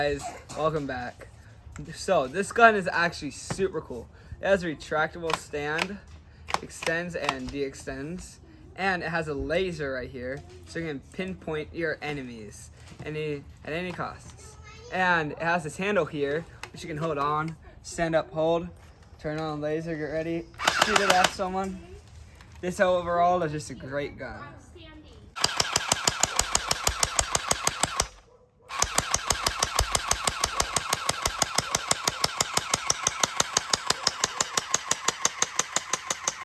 Guys, welcome back. So this gun is actually super cool. It has a retractable stand, extends and de-extends, and it has a laser right here, so you can pinpoint your enemies at any costs. And it has this handle here, which you can hold on, stand up, hold, turn on the laser, get ready, shoot it at someone. This overall is just a great gun.